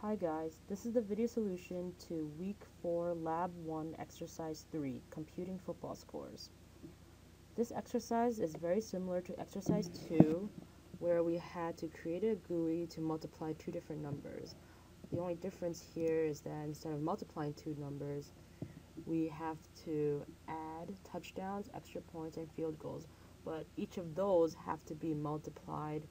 Hi guys, this is the video solution to week 4 lab 1 exercise 3 computing football scores. This exercise is very similar to exercise 2 where we had to create a GUI to multiply two different numbers. The only difference here is that instead of multiplying two numbers, we have to add touchdowns, extra points, and field goals, but each of those have to be multiplied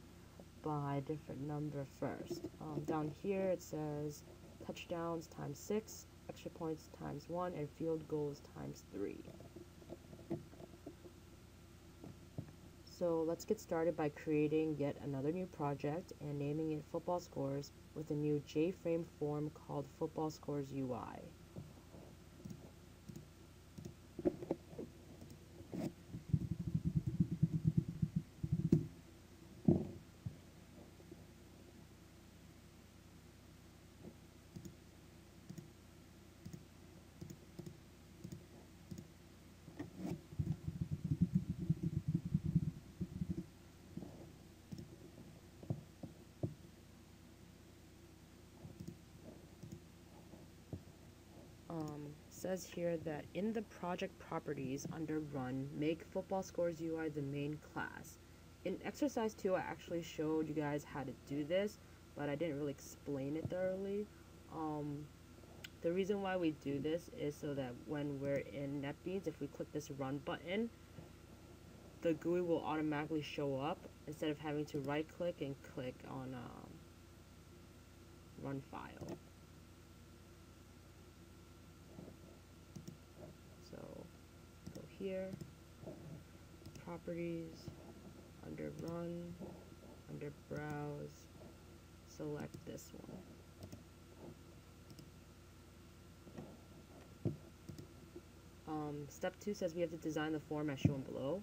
by a different number first. Down here it says touchdowns times 6, extra points times 1, and field goals times 3. So let's get started by creating yet another new project and naming it Football Scores with a new JFrame form called Football Scores UI. Says here that in the project properties under run, make Football Scores UI the main class. In exercise 2, I actually showed you guys how to do this, but I didn't really explain it thoroughly. The reason why we do this is so that when we're in Netbeans, if we click this run button, the GUI will automatically show up instead of having to right click and click on run file. So go here, properties, under run, under browse, select this one. Step 2 says we have to design the form as shown below.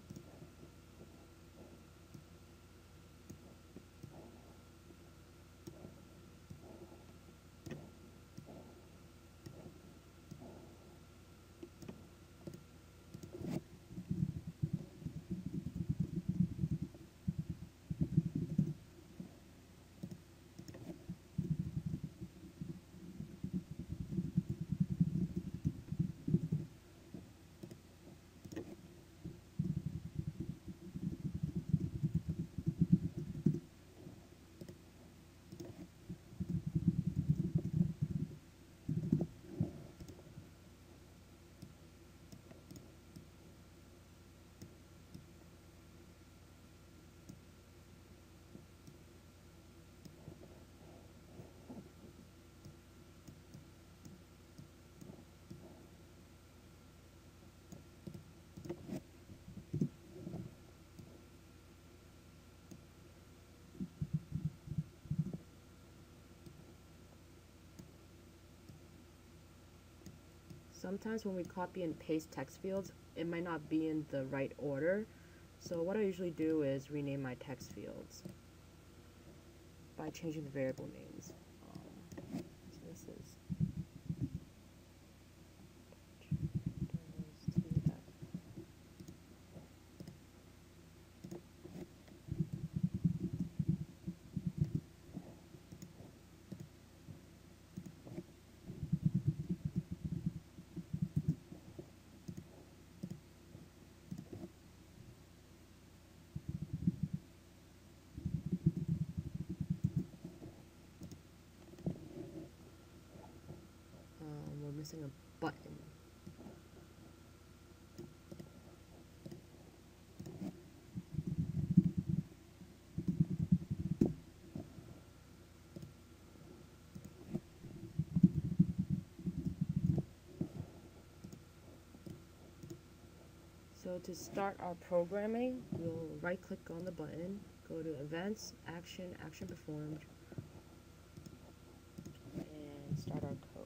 Sometimes when we copy and paste text fields, it might not be in the right order. So what I usually do is rename my text fields by changing the variable names. So this is we're missing a button. So to start our programming, we'll right click on the button, go to Events, Action, Action Performed, and start our code.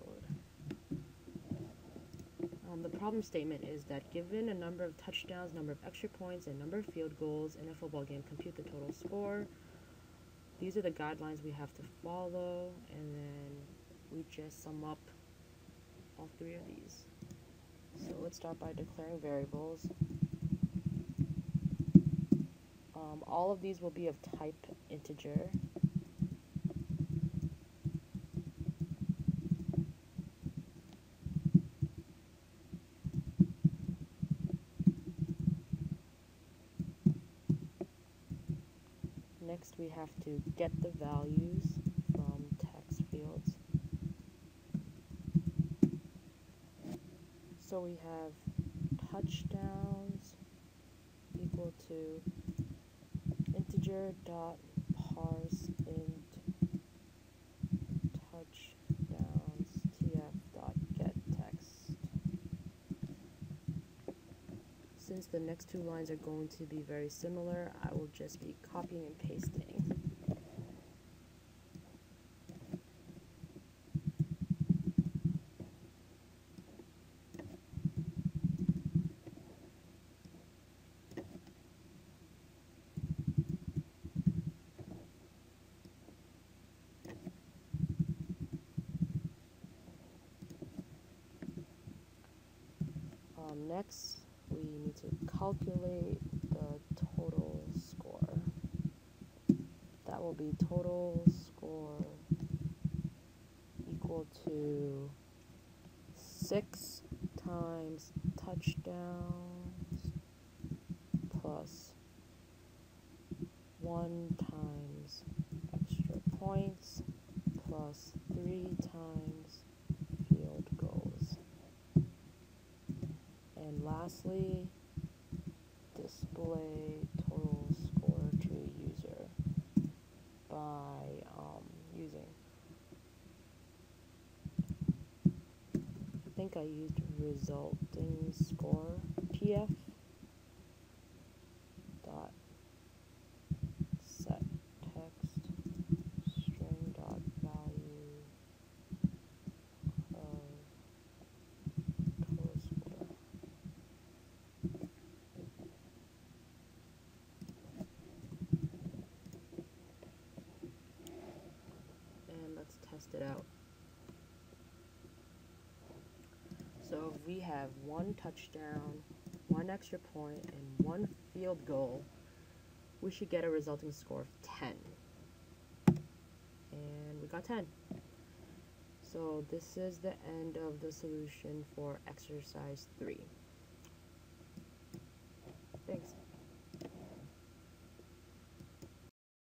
The problem statement is that given a number of touchdowns, number of extra points, and number of field goals in a football game, compute the total score. These are the guidelines we have to follow, and then we just sum up all three of these. So let's start by declaring variables. All of these will be of type integer. we have to get the values from text fields. So we have touchdowns equal to integer dot parse int touchdowns tf dot get text. Since the next two lines are going to be very similar, I will just be copying and pasting. Next, we need to calculate the total score. That will be total score equal to 6 times touchdowns plus 1 times extra points plus 3 times field goals. And lastly, display total score to user by using, I think I used resulting score tf dot set text string dot value of total score. And let's test it out. So if we have 1 touchdown, 1 extra point, and 1 field goal, we should get a resulting score of 10. And we got 10. So this is the end of the solution for exercise 3.